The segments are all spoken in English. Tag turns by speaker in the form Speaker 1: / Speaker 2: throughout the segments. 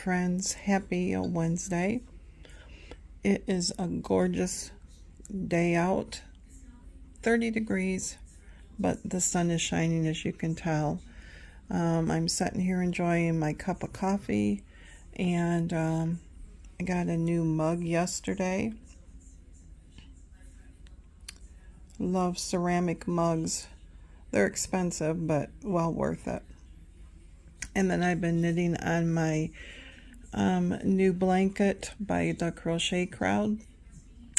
Speaker 1: friends, happy Wednesday. It is a gorgeous day out, 30 degrees, but the sun is shining, as you can tell. I'm sitting here enjoying my cup of coffee, and I got a new mug yesterday. Love ceramic mugs. They're expensive, but well worth it. And then I've been knitting on my new blanket by the Crochet Crowd,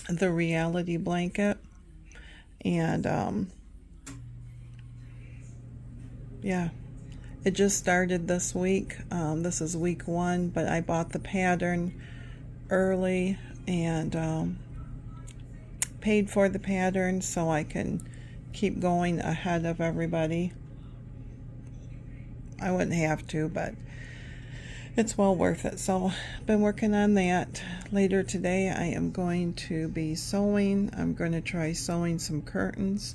Speaker 1: the reality blanket. And yeah, it just started this week. This is week 1, but I bought the pattern early and paid for the pattern so I can keep going ahead of everybody. I wouldn't have to, but it's well worth it. So I've been working on that. Later today I am going to be sewing. I'm going to try sewing some curtains,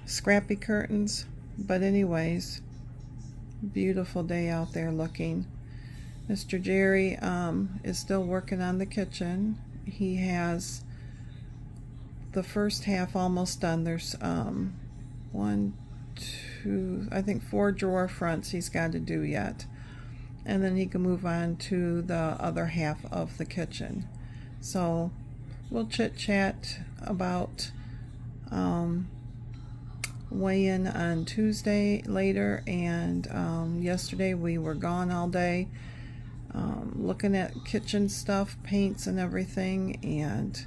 Speaker 1: scrappy curtains. But anyways, beautiful day out there looking. Mr. Jerry is still working on the kitchen. He has the first half almost done. There's 1, 2, I think 4 drawer fronts he's got to do yet, and then he can move on to the other half of the kitchen. So we'll chit chat about weigh in on Tuesday later. And yesterday we were gone all day looking at kitchen stuff, paints and everything, and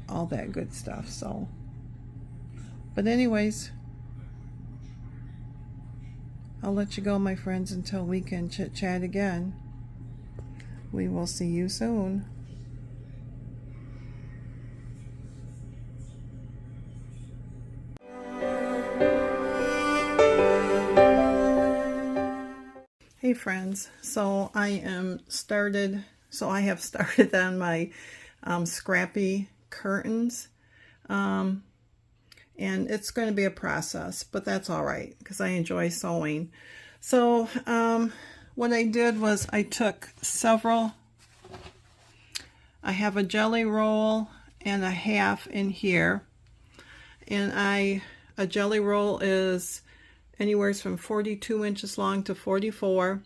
Speaker 1: all that good stuff. So, but anyways, I'll let you go, my friends, until we can chit chat again. We will see you soon. Hey friends, so I have started on my scrappy curtains, and it's going to be a process, but that's all right because I enjoy sewing. So what I did was I took several. I have a jelly roll and a half in here, and a jelly roll is anywhere from 42 inches long to 44.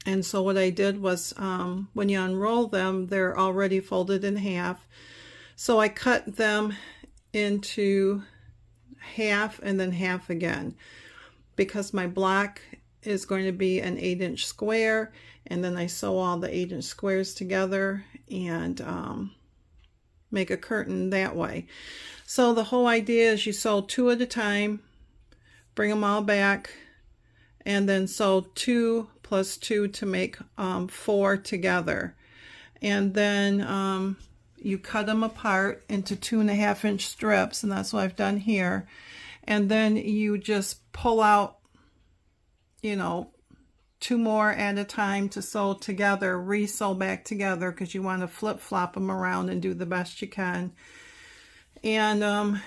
Speaker 1: And so what I did was when you unroll them, they're already folded in half. So I cut them into half and then half again, because my block is going to be an 8-inch square, and then I sew all the 8-inch squares together and make a curtain that way. So the whole idea is you sew 2 at a time, bring them all back, and then sew 2 plus 2 to make 4 together. And then you cut them apart into 2.5-inch strips, and that's what I've done here. And then you just pull out, 2 more at a time to sew together, re-sew back together, because you want to flip-flop them around and do the best you can. And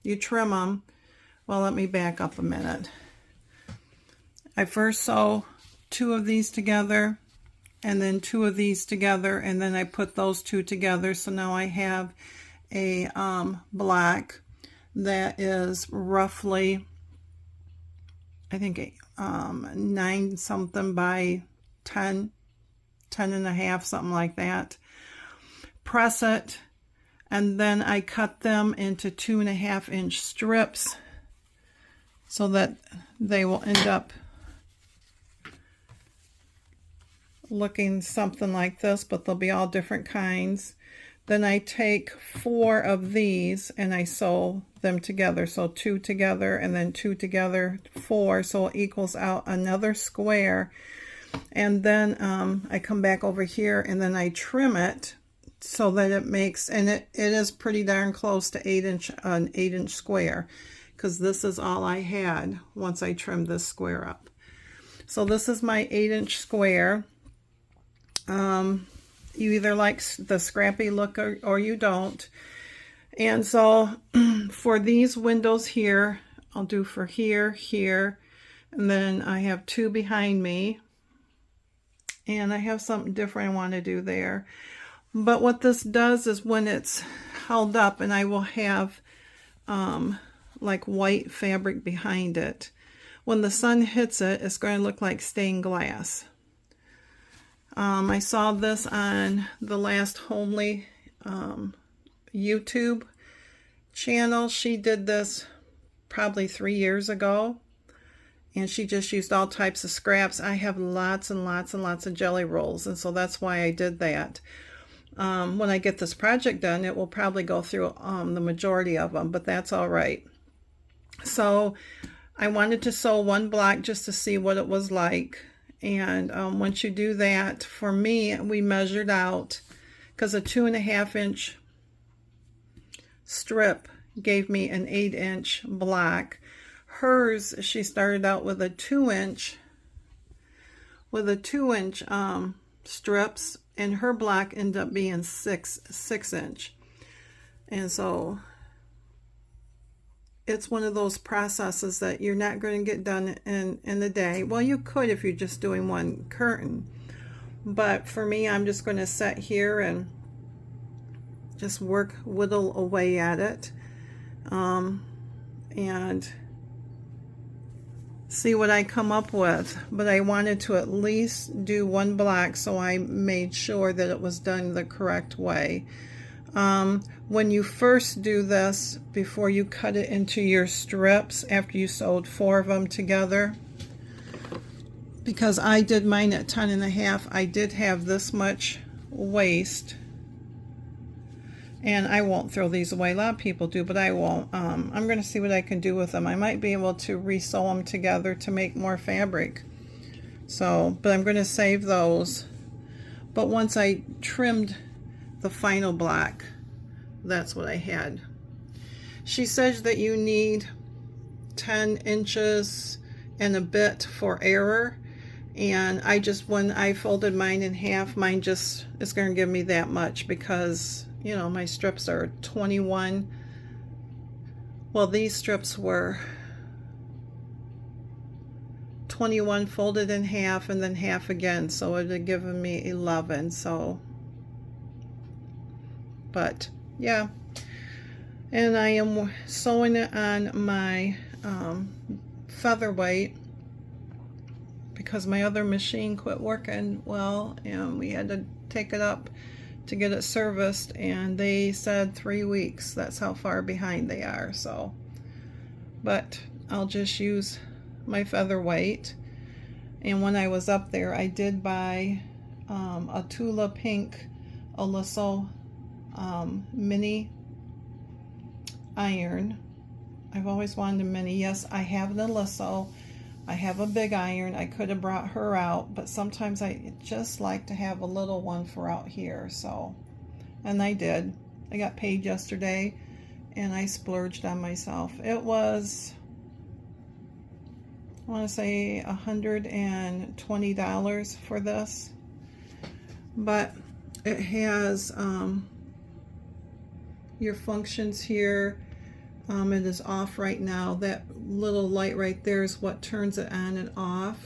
Speaker 1: you trim them. Well, let me back up a minute. I first sew 2 of these together, and then 2 of these together, and then I put those 2 together. So now I have a block that is roughly, I think 9 something by 10 and a half, something like that. Press it, and then I cut them into 2.5-inch strips so that they will end up looking something like this, but they'll be all different kinds. Then I take 4 of these and I sew them together. So 2 together and then 2 together, 4. So it equals out another square. And then I come back over here and then I trim it so that it makes, and it is pretty darn close to an 8-inch square, because this is all I had once I trimmed this square up. So this is my 8-inch square. You either like the scrappy look or you don't. And so for these windows here, I'll do for here, here, And then I have 2 behind me. And I have something different I want to do there. But what this does is when it's held up, and I will have like white fabric behind it, when the sun hits it, it's going to look like stained glass. I saw this on the last Homely YouTube channel. She did this probably 3 years ago, and she just used all types of scraps. I have lots and lots and lots of jelly rolls, and so that's why I did that. When I get this project done, it will probably go through the majority of them, but that's all right. So I wanted to sew 1 block just to see what it was like. And once you do that, for me, we measured out, because a 2.5-inch strip gave me an 8-inch block. Hers, she started out with a 2-inch strips, and her block ended up being 6-inch. And so it's one of those processes that you're not going to get done in a day. Well, you could if you're just doing 1 curtain. But for me, I'm just going to sit here and just whittle away at it. And see what I come up with. But I wanted to at least do 1 block, so I made sure that it was done the correct way. When you first do this, before you cut it into your strips, after you sewed 4 of them together, because I did mine at 10.5, I did have this much waste, and I won't throw these away. A lot of people do, but I won't. I'm going to see what I can do with them. I might be able to resew them together to make more fabric. So, but I'm going to save those. But once I trimmed the final block, that's what I had. She says that you need 10 inches and a bit for error, and when I folded mine in half, mine just is going to give me that much, because you know my strips are 21. Well, these strips were 21 folded in half and then half again, so it would have given me 11. So, but yeah, and I am sewing it on my featherweight, because my other machine quit working well, and we had to take it up to get it serviced, and they said 3 weeks. That's how far behind they are. So, but I'll just use my featherweight. And when I was up there, I did buy a Tula Pink Xoxo mini iron. I've always wanted a mini. Yes, I have an Xoxo. I have a big iron. I could have brought her out, but sometimes I just like to have a little one for out here. So, and I did. I got paid yesterday, and I splurged on myself. It was, I want to say $120 for this, but it has your functions here. It is off right now. That little light right there is what turns it on and off.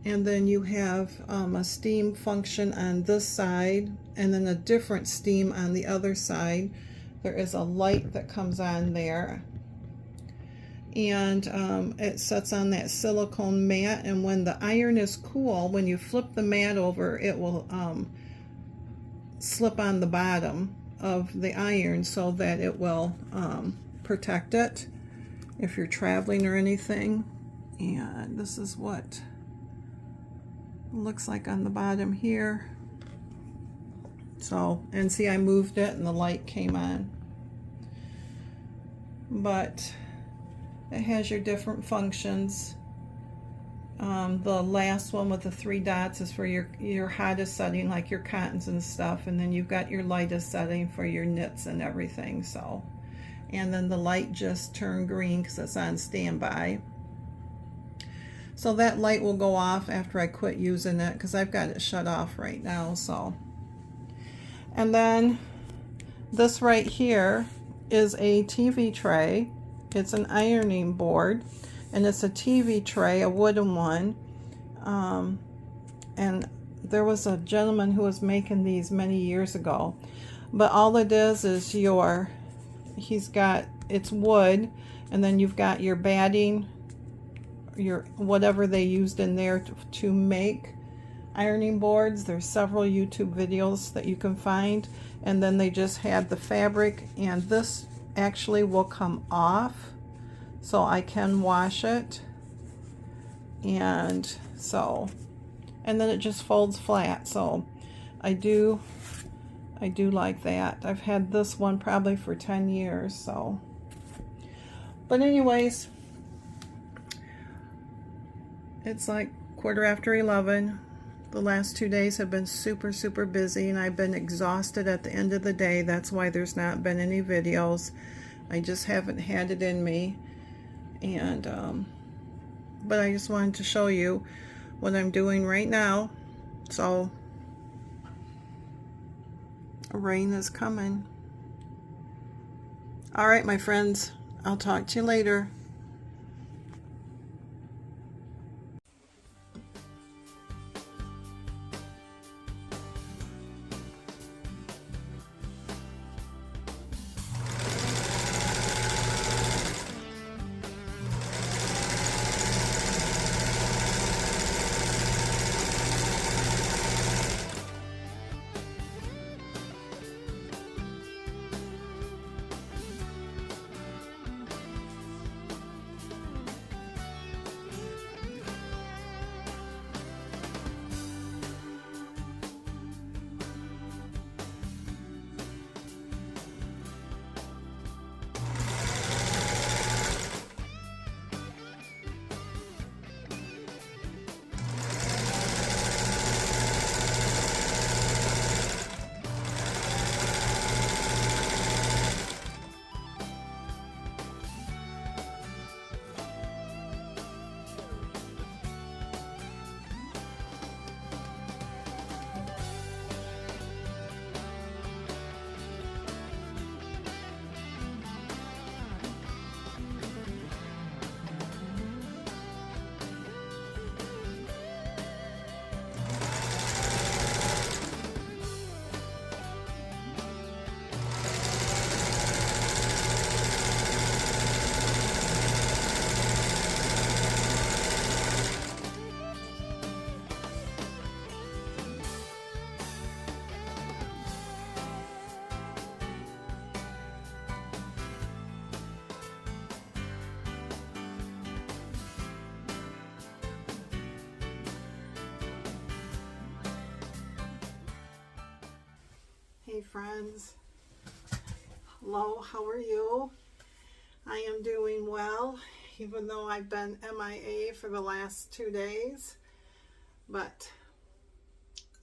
Speaker 1: And then you have a steam function on this side, and then a different steam on the other side. There is a light that comes on there. And it sets on that silicone mat, and when the iron is cool, when you flip the mat over, it will slip on the bottom of the iron so that it will protect it if you're traveling or anything. And this is what it looks like on the bottom here. So, and see, I moved it and the light came on. But it has your different functions. The last one with the 3 dots is for your hottest setting, like your cottons and stuff, and then you've got your lightest setting for your knits and everything. So, and then the light just turned green because it's on standby. So that light will go off after I quit using it, because I've got it shut off right now. So, and then this right here is a TV tray. It's an ironing board. and it's a TV tray, a wooden one. And there was a gentleman who was making these many years ago. But all it is it's wood, and then you've got your batting, your whatever they used in there to make ironing boards. There's several YouTube videos that you can find, and then they just had the fabric, and this actually will come off so I can wash it, and then it just folds flat. So I do like that. I've had this one probably for 10 years. So, but anyways, it's like 11:15. The last 2 days have been super, super busy, and I've been exhausted at the end of the day. That's why there's not been any videos. I just haven't had it in me. And, but I just wanted to show you what I'm doing right now. So, rain is coming. All right, my friends, I'll talk to you later. Hey friends, hello, how are you? I am doing well, even though I've been MIA for the last 2 days, but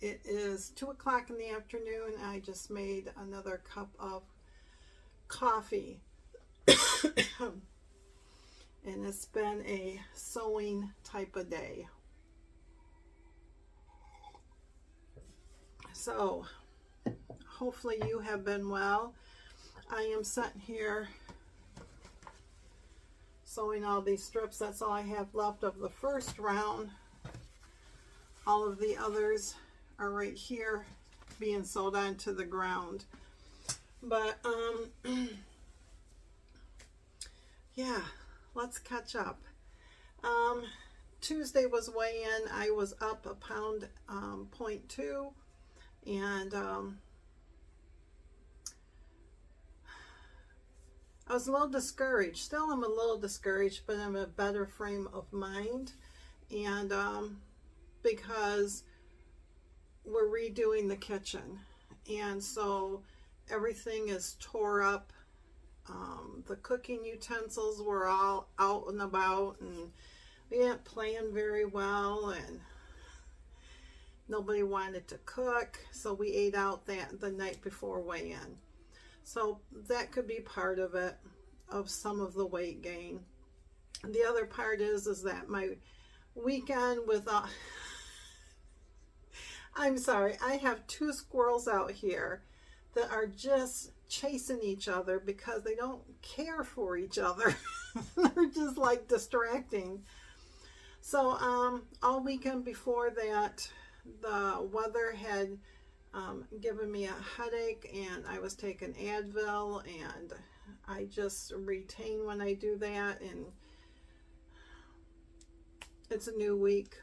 Speaker 1: it is 2 o'clock in the afternoon. I just made another cup of coffee and it's been a sewing type of day. So hopefully you have been well. I am sitting here sewing all these strips. That's all I have left of the first round. All of the others are right here being sewed onto the ground. But yeah, let's catch up. Tuesday was weigh-in. I was up a pound, 0.2, and I was a little discouraged. Still, I'm a little discouraged, but I'm in a better frame of mind. And because we're redoing the kitchen, and so everything is tore up. The cooking utensils were all out and about, and we didn't plan very well, and nobody wanted to cook, so we ate out the night before weigh-in. So that could be part of it, of some of the weight gain. The other part is that my weekend with I'm sorry, I have 2 squirrels out here that are just chasing each other because they don't care for each other. They're just like distracting. So all weekend before that, the weather had given me a headache, and I was taking Advil, and I just retain when I do that. And it's a new week,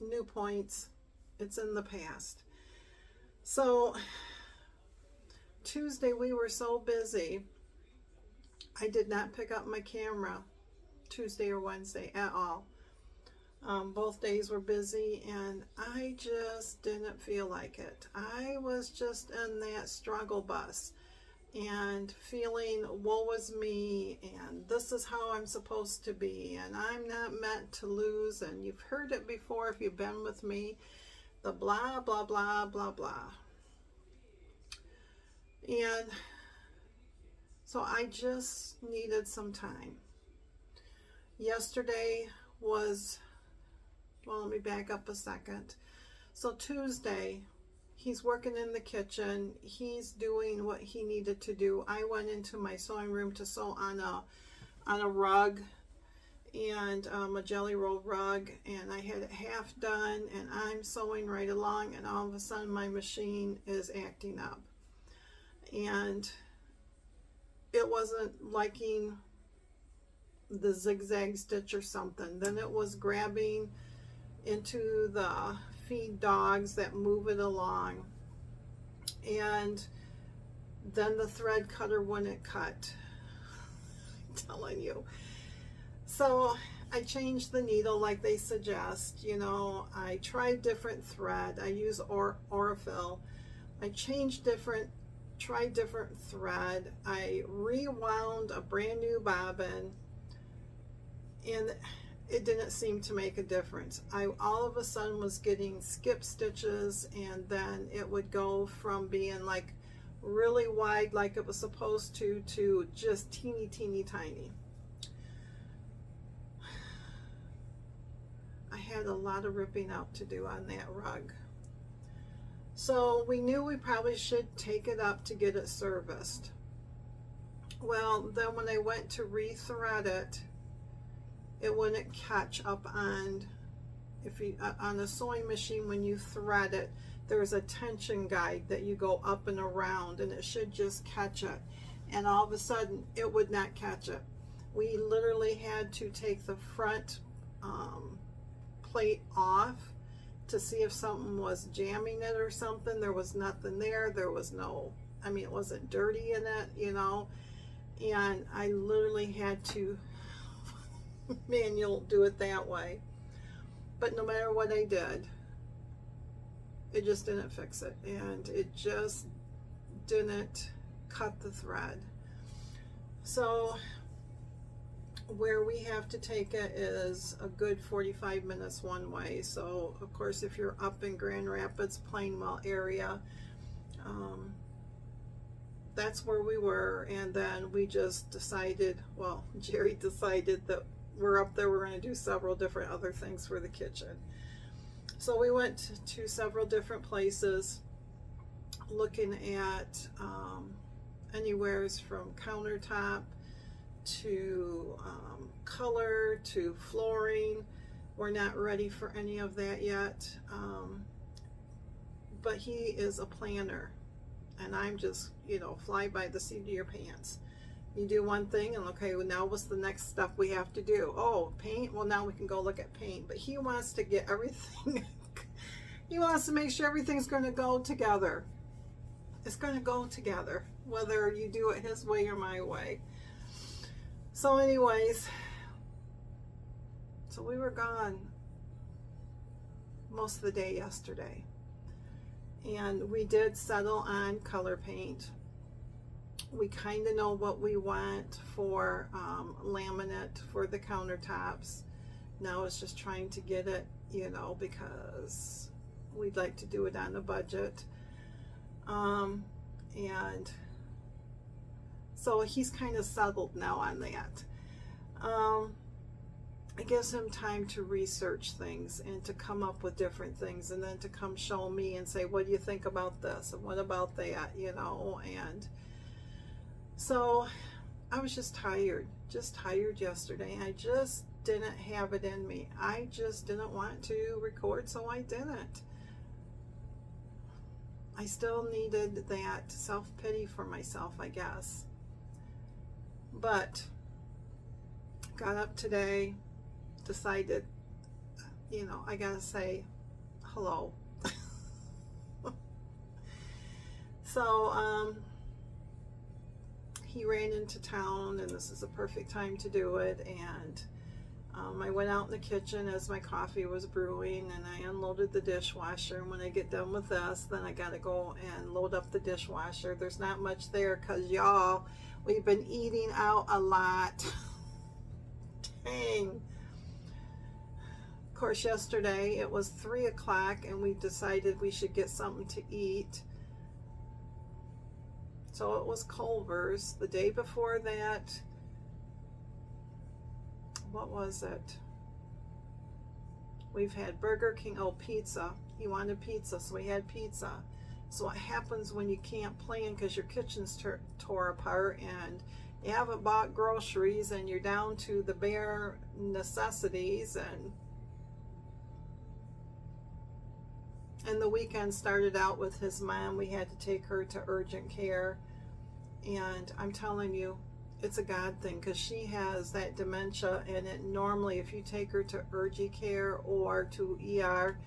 Speaker 1: new points. It's in the past. So Tuesday we were so busy, I did not pick up my camera Tuesday or Wednesday at all. Both days were busy, and I just didn't feel like it. I was just in that struggle bus and feeling woe is me, and this is how I'm supposed to be, and I'm not meant to lose. And you've heard it before if you've been with me, the blah blah blah blah blah. And so I just needed some time. Yesterday was, well, let me back up a second. So Tuesday, he's working in the kitchen. He's doing what he needed to do. I went into my sewing room to sew on a rug, and a jelly roll rug, and I had it half done, and I'm sewing right along, and all of a sudden my machine is acting up, and it wasn't liking the zigzag stitch or something. Then it was grabbing into the feed dogs that move it along, and then the thread cutter wouldn't cut. I'm telling you. So I changed the needle like they suggest. You know, I tried different thread. I use Orifil. I tried different thread. I rewound a brand new bobbin, and it didn't seem to make a difference. I all of a sudden was getting skip stitches, and then it would go from being like really wide like it was supposed to just teeny tiny. I had a lot of ripping out to do on that rug. So we knew we probably should take it up to get it serviced. Well, then when I went to rethread it, it wouldn't catch up on, on a sewing machine, when you thread it, there's a tension guide that you go up and around, and it should just catch it. And all of a sudden, it would not catch it. We literally had to take the front plate off to see if something was jamming it or something. There was nothing there. There was no, I mean, it wasn't dirty in it, you know. And I literally had to manual do it that way. But no matter what I did, it just didn't fix it, and it just didn't cut the thread. So where we have to take it is a good 45 minutes one way. So of course, if you're up in Grand Rapids, Plainwell area, that's where we were. And then we just decided, well, Jerry decided that we're up there, we're going to do several different other things for the kitchen. So we went to several different places, looking at anywheres from countertop to color to flooring. We're not ready for any of that yet, but he is a planner, and I'm just, you know, fly by the seat of your pants. You do one thing, and okay, well, now what's the next stuff we have to do? Oh, paint. Well, now we can go look at paint. But he wants to get everything. He wants to make sure everything's going to go together. It's going to go together, whether you do it his way or my way. So anyways, so we were gone most of the day yesterday, and we did settle on color paint. We kind of know what we want for laminate for the countertops. Now it's just trying to get it, you know, because we'd like to do it on a budget. And so he's kind of settled now on that. it gives him time to research things and to come up with different things, and then to come show me and say, what do you think about this and what about that, you know. And so I was just tired yesterday. I just didn't have it in me. I just didn't want to record, so I didn't. I still needed that self-pity for myself, I guess. But got up today, decided, you know, I gotta say hello. So he ran into town, and this is a perfect time to do it. And I went out in the kitchen as my coffee was brewing, and I unloaded the dishwasher. And when I get done with this, then I gotta go and load up the dishwasher. There's not much there because, y'all, we've been eating out a lot. Dang. Of course, yesterday it was 3 o'clock and we decided we should get something to eat. So it was Culver's. The day before that, what was it? We've had Burger King. Oh, pizza. He wanted pizza, so we had pizza. So what happens when you can't plan because your kitchen's tore apart and you haven't bought groceries and you're down to the bare necessities. And the weekend started out with his mom. We had to take her to urgent care. And I'm telling you, it's a God thing, because she has that dementia, and it normally, if you take her to urgent care or to ER,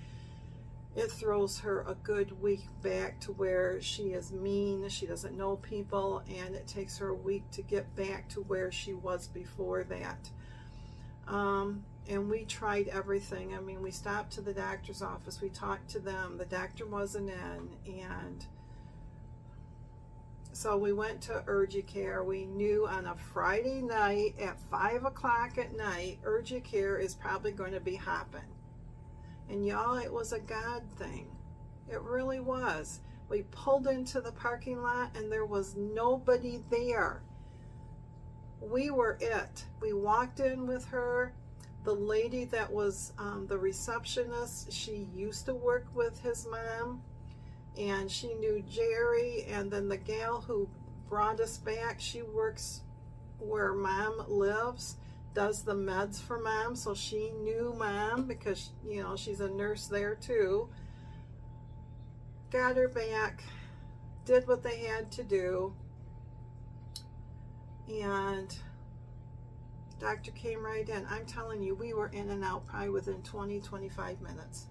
Speaker 1: it throws her a good week back to where she is mean, she doesn't know people, and it takes her a week to get back to where she was before that. And we tried everything. I mean, we stopped to the doctor's office, we talked to them, the doctor wasn't in, and so we went to urgent care. We knew on a Friday night at 5 o'clock at night, urgent care is probably going to be hopping. And y'all, it was a God thing. It really was. We pulled into the parking lot and there was nobody there. We were it. We walked in with her. The lady that was the receptionist, she used to work with his mom, and she knew Jerry. And then the gal who brought us back, she works where mom lives, does the meds for mom, so she knew mom because, you know, she's a nurse there too. Got her back, did what they had to do, and doctor came right in. I'm telling you, we were in and out probably within 20-25 minutes.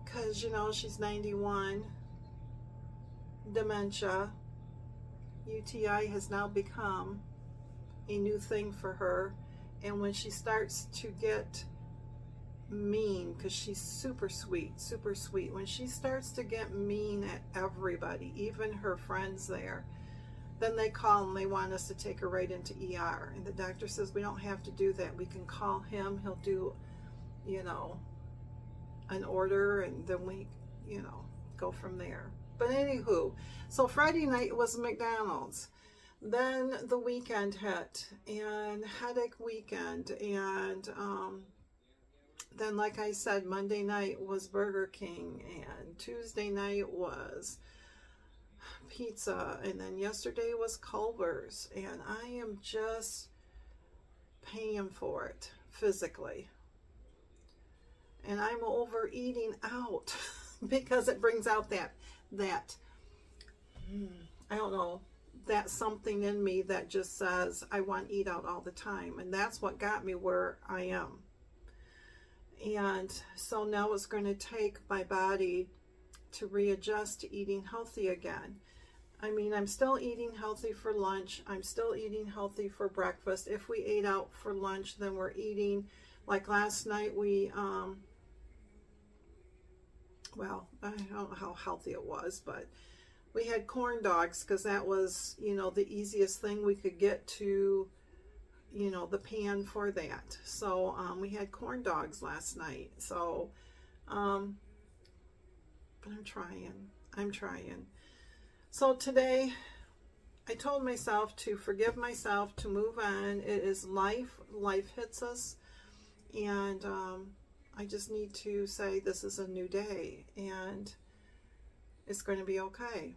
Speaker 1: Because, you know, she's 91, dementia, UTI has now become a new thing for her. And when she starts to get mean, because she's super sweet, when she starts to get mean at everybody, even her friends there, then they call and they want us to take her right into ER. And the doctor says, we don't have to do that. We can call him. He'll do, you know, an order, and then we, you know, go from there. But anywho, so Friday night was McDonald's. Then the weekend hit, and headache weekend. And then, like I said, Monday night was Burger King, and Tuesday night was pizza, and then yesterday was Culver's, and I am just paying for it physically, and I'm overeating out because it brings out that I don't know, that something in me that just says I want to eat out all the time, and that's what got me where I am. And so now it's going to take my body to readjust to eating healthy again. I mean, I'm still eating healthy for lunch. I'm still eating healthy for breakfast. If we ate out for lunch, then we're eating, like last night we, well, I don't know how healthy it was, but we had corn dogs because that was, you know, the easiest thing we could get to, you know, the pan for that. So we had corn dogs last night. So, but I'm trying. So today I told myself to forgive myself, to move on. It is life. Life hits us. And I just need to say this is a new day. And it's going to be okay.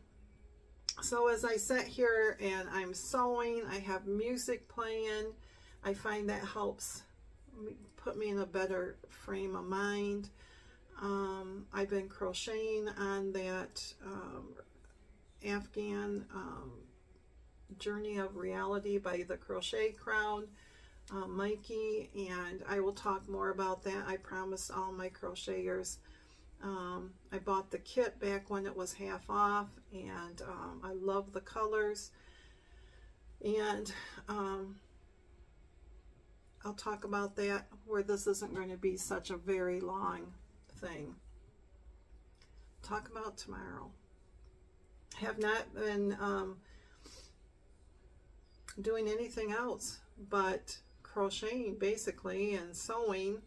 Speaker 1: So as I sit here and I'm sewing, I have music playing. I find that helps put me in a better frame of mind. I've been crocheting on that Afghan Journey of Reality by the Crochet Crowd, Mikey, and I will talk more about that. I promise all my crocheters. I bought the kit back when it was half off, and I love the colors. And I'll talk about that where this isn't going to be such a very long thing. Talk about tomorrow. Have not been doing anything else but crocheting basically and sewing.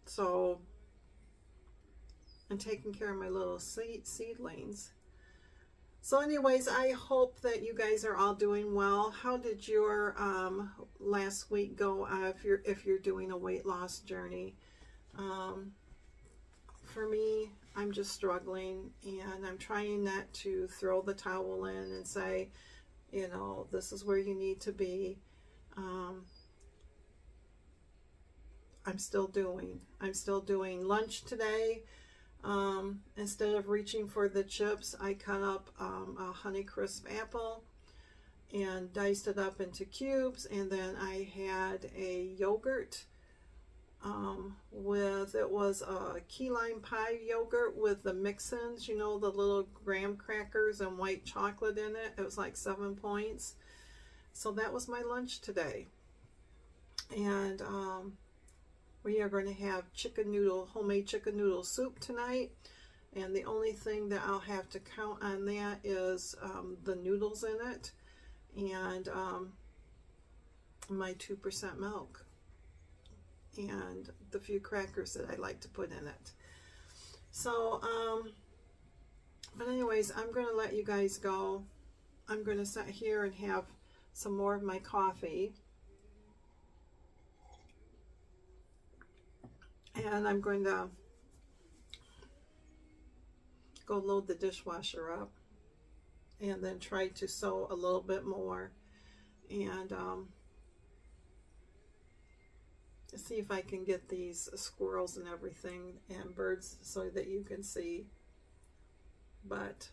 Speaker 1: So and taking care of my little seedlings. So anyways, I hope that you guys are all doing well. How did your last week go if you're doing a weight loss journey? For me, I'm just struggling, and I'm trying not to throw the towel in and say, you know, this is where you need to be. I'm still doing lunch today. Instead of reaching for the chips, I cut up a Honeycrisp apple and diced it up into cubes, and then I had a yogurt it was a key lime pie yogurt with the mix-ins, you know, the little graham crackers and white chocolate in it. It was like 7 points. So that was my lunch today. And we are going to have homemade chicken noodle soup tonight. And the only thing that I'll have to count on that is the noodles in it and my 2% milk and the few crackers that I like to put in it. So, but anyways, I'm going to let you guys go. I'm going to sit here and have some more of my coffee. And I'm going to go load the dishwasher up and then try to sew a little bit more and see if I can get these squirrels and everything and birds so that you can see. But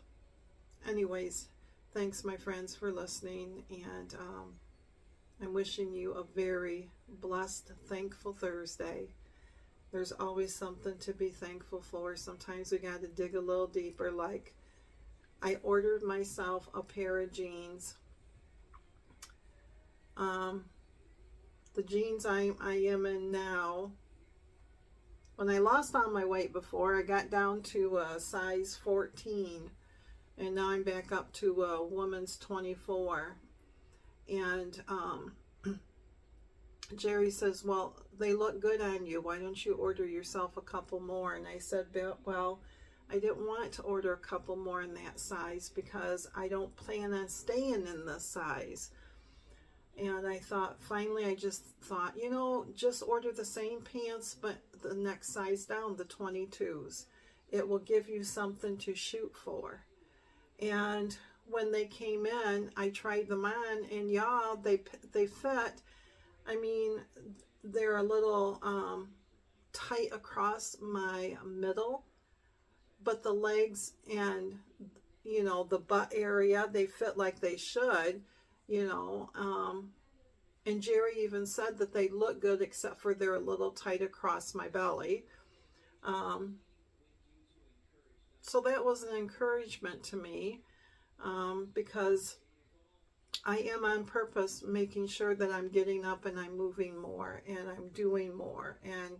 Speaker 1: anyways, thanks my friends for listening, and I'm wishing you a very blessed, thankful Thursday. There's always something to be thankful for. Sometimes we got to dig a little deeper. Like, I ordered myself a pair of jeans. The jeans I am in now, when I lost all my weight before, I got down to a size 14. And now I'm back up to a woman's 24. And Jerry says, well, they look good on you. Why don't you order yourself a couple more? And I said, well, I didn't want to order a couple more in that size because I don't plan on staying in this size. And I thought, finally, I just thought, you know, just order the same pants, but the next size down, the 22s. It will give you something to shoot for. And when they came in, I tried them on, and y'all, they fit. I mean, they're a little tight across my middle, but the legs and, you know, the butt area, they fit like they should, you know. And Jerry even said that they look good, except for they're a little tight across my belly. So that was an encouragement to me, because I am on purpose making sure that I'm getting up and I'm moving more and I'm doing more. And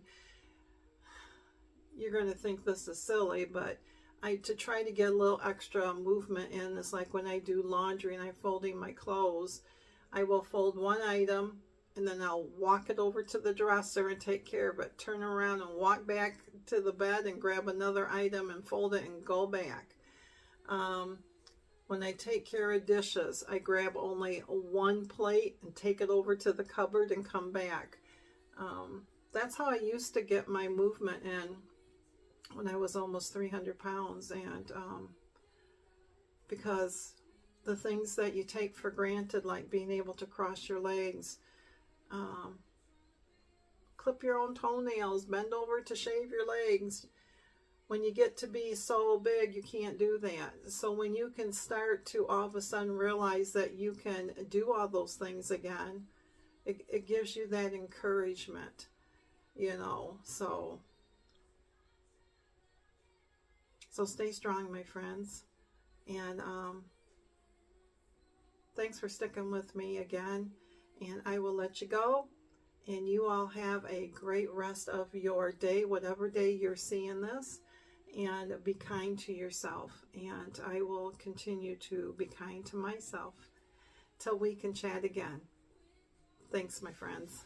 Speaker 1: you're going to think this is silly, but to try to get a little extra movement in is like when I do laundry and I'm folding my clothes. I will fold one item and then I'll walk it over to the dresser and take care of it. Turn around and walk back to the bed and grab another item and fold it and go back. when I take care of dishes, I grab only one plate and take it over to the cupboard and come back. That's how I used to get my movement in when I was almost 300 pounds. And because the things that you take for granted, like being able to cross your legs, clip your own toenails, bend over to shave your legs. When you get to be so big, you can't do that. So when you can start to all of a sudden realize that you can do all those things again, it gives you that encouragement, you know. So stay strong, my friends. And thanks for sticking with me again. And I will let you go. And you all have a great rest of your day, whatever day you're seeing this. And be kind to yourself. And I will continue to be kind to myself till we can chat again. Thanks, my friends.